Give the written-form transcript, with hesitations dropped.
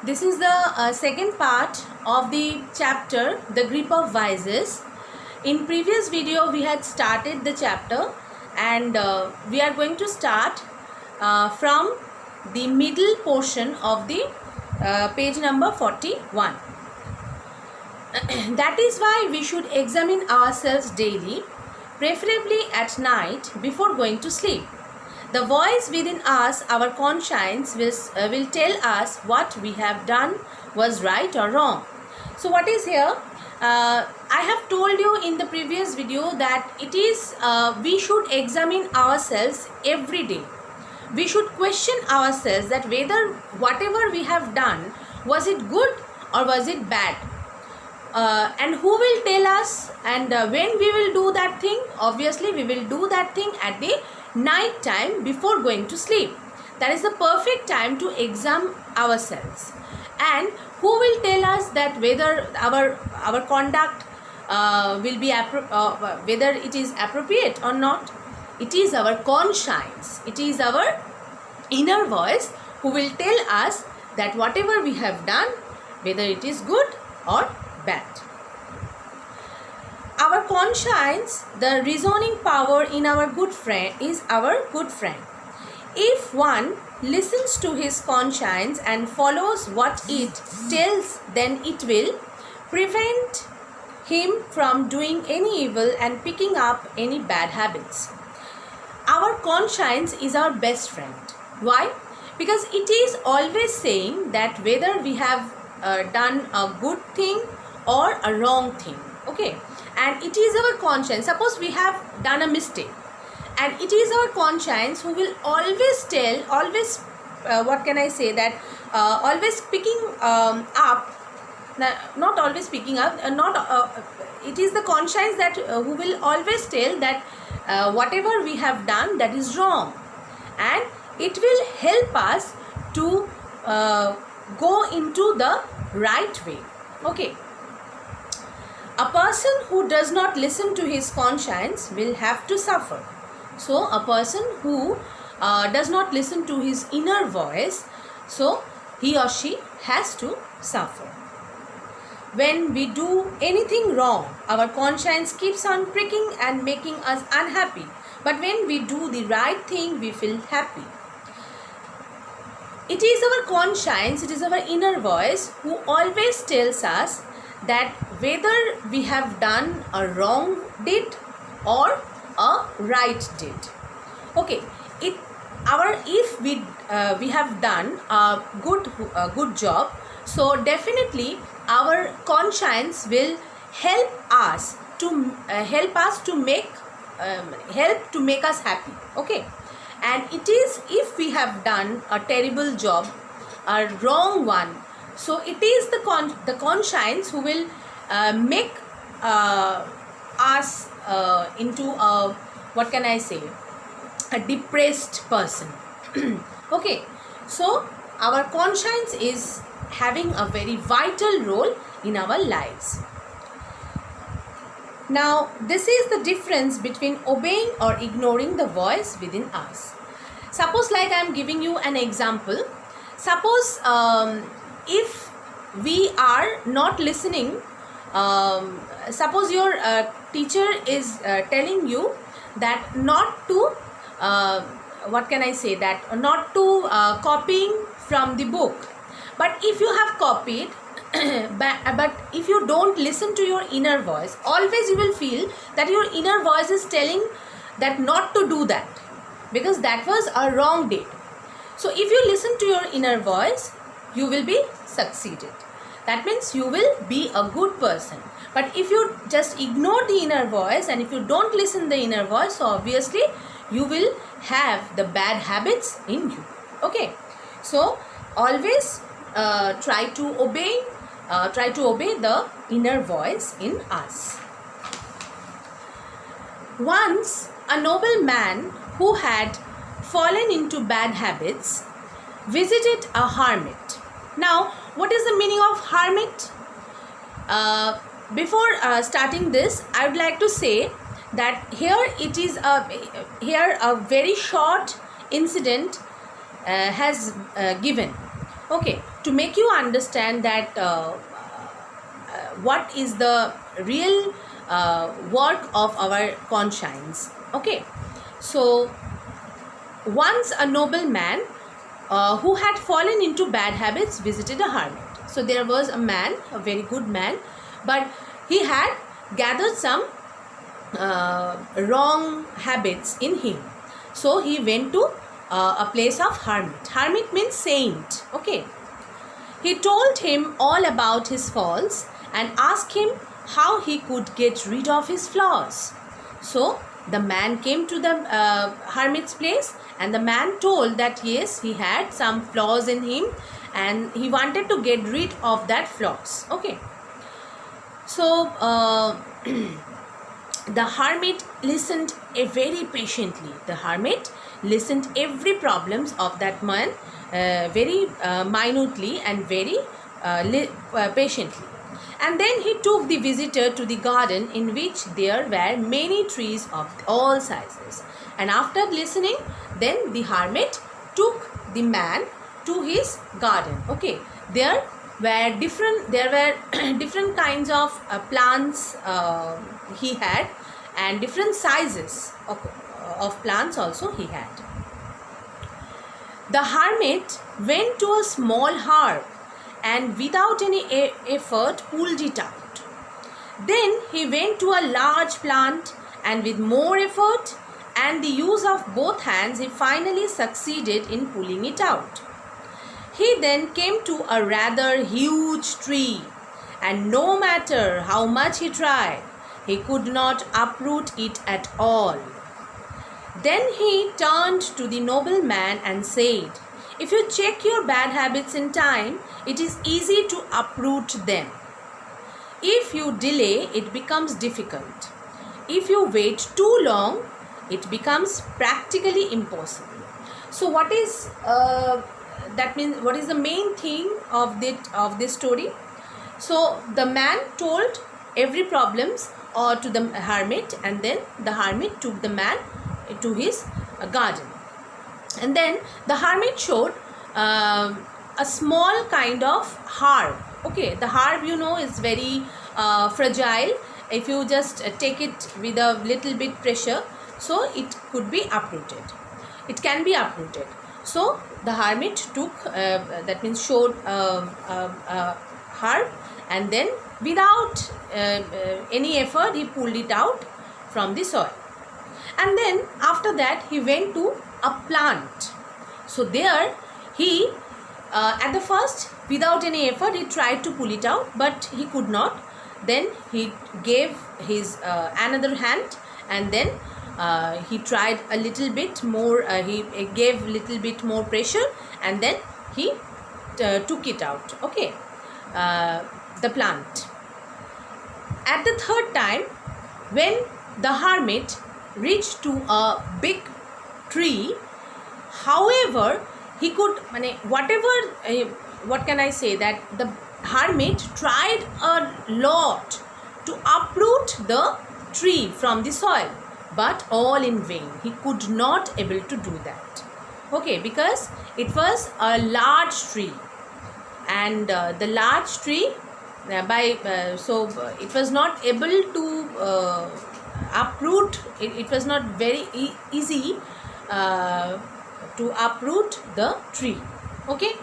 This is the second part of the chapter, The Grip of Vices. In previous video, we had started the chapter and we are going to start from the middle portion of the page number 41. That is why we should examine ourselves daily, preferably at night before going to sleep. The voice within us, our conscience, will tell us what we have done was right or wrong. So what is here? I have told you in the previous video that it is we should examine ourselves every day. We should question ourselves that whether whatever we have done, was it good or was it bad? And who will tell us and when we will do that thing? Obviously we will do that thing at the night time before going to sleep. That is the perfect time to examine ourselves. And who will tell us that whether our conduct will be whether it is appropriate or not? It is our conscience, it is our inner voice who will tell us that whatever we have done, whether it is good or bad. Our conscience, the reasoning power in our good friend, is our good friend. If one listens to his conscience and follows what it tells, then it will prevent him from doing any evil and picking up any bad habits. Our conscience is our best friend. Why? Because it is always saying that whether we have done a good thing or a wrong thing. Okay, and it is our conscience. Suppose we have done a mistake, and it is our conscience who will always tell, always what can I say, that always picking up, not always picking up, it is the conscience that who will always tell that whatever we have done, that is wrong, and it will help us to go into the right way. Okay. A person who does not listen to his conscience will have to suffer. So a person who does not listen to his inner voice, so he or she has to suffer. When we do anything wrong, our conscience keeps on pricking and making us unhappy. But when we do the right thing, we feel happy. It is our conscience, it is our inner voice who always tells us that whether we have done a wrong deed or a right deed. Okay, if we have done a good job, so definitely our conscience will help us to make us happy. Okay, and it is if we have done a terrible job, a wrong one, so it is the conscience who will make us into a, what can I say, a depressed person. Okay, so our conscience is having a very vital role in our lives. Now, this is the difference between obeying or ignoring the voice within us. Suppose, like I am giving you an example. Suppose if we are not listening, suppose your teacher is telling you that not to, what can I say, that not to copying from the book. But if you have copied, but if you don't listen to your inner voice, always you will feel that your inner voice is telling that not to do that, because that was a wrong deed. So if you listen to your inner voice, you will be succeeded. That means you will be a good person. But if you just ignore the inner voice and if you don't listen the inner voice, so obviously you will have the bad habits in you. Okay, so always try to obey the inner voice in us. Once a noble man who had fallen into bad habits visited a hermit. Now, what is the meaning of hermit? Before starting this, I would like to say that here a very short incident has given. Okay, to make you understand that what is the real work of our conscience. Okay, so once a noble man who had fallen into bad habits visited a hermit. So there was a man, a very good man, but he had gathered some wrong habits in him. So he went to a place of hermit. Hermit means saint. Okay. He told him all about his faults and asked him how he could get rid of his flaws. So the man came to the hermit's place, and the man told that yes, he had some flaws in him and he wanted to get rid of that flaws. Okay. So the hermit listened very patiently. The hermit listened every problems of that man very minutely and very patiently. And then he took the visitor to the garden in which there were many trees of all sizes. And after listening, then the hermit took the man to his garden. Okay, there were different kinds of plants he had, and different sizes of plants also he had. The hermit went to a small herb and without any effort pulled it out. Then he went to a large plant and with more effort and the use of both hands he finally succeeded in pulling it out. He then came to a rather huge tree, and no matter how much he tried, he could not uproot it at all. Then he turned to the nobleman and said, "If you check your bad habits in time, it is easy to uproot them. If you delay, it becomes difficult. If you wait too long, it becomes practically impossible." So what is that means? What is the main thing of this story? So the man told every problems to the hermit, and then the hermit took the man to his garden. And then the hermit showed a small kind of herb. Okay, the herb, you know, is very fragile. If you just take it with a little bit pressure, so it could be uprooted. It can be uprooted. So the hermit took that means showed herb, and then without any effort he pulled it out from the soil. And then after that he went to a plant. So there he at the first, without any effort, he tried to pull it out, but he could not. Then he gave his another hand, and then he tried a little bit more. He gave little bit more pressure, and then he took it out. Okay, the plant. At the third time, when the hermit reached to a big tree, however, he could, whatever, what can I say, that the hermit tried a lot to uproot the tree from the soil, but all in vain. He could not able to do that. Okay, because it was a large tree, and the large tree so it was not able to uproot. It was not very easy to uproot the tree. Okay.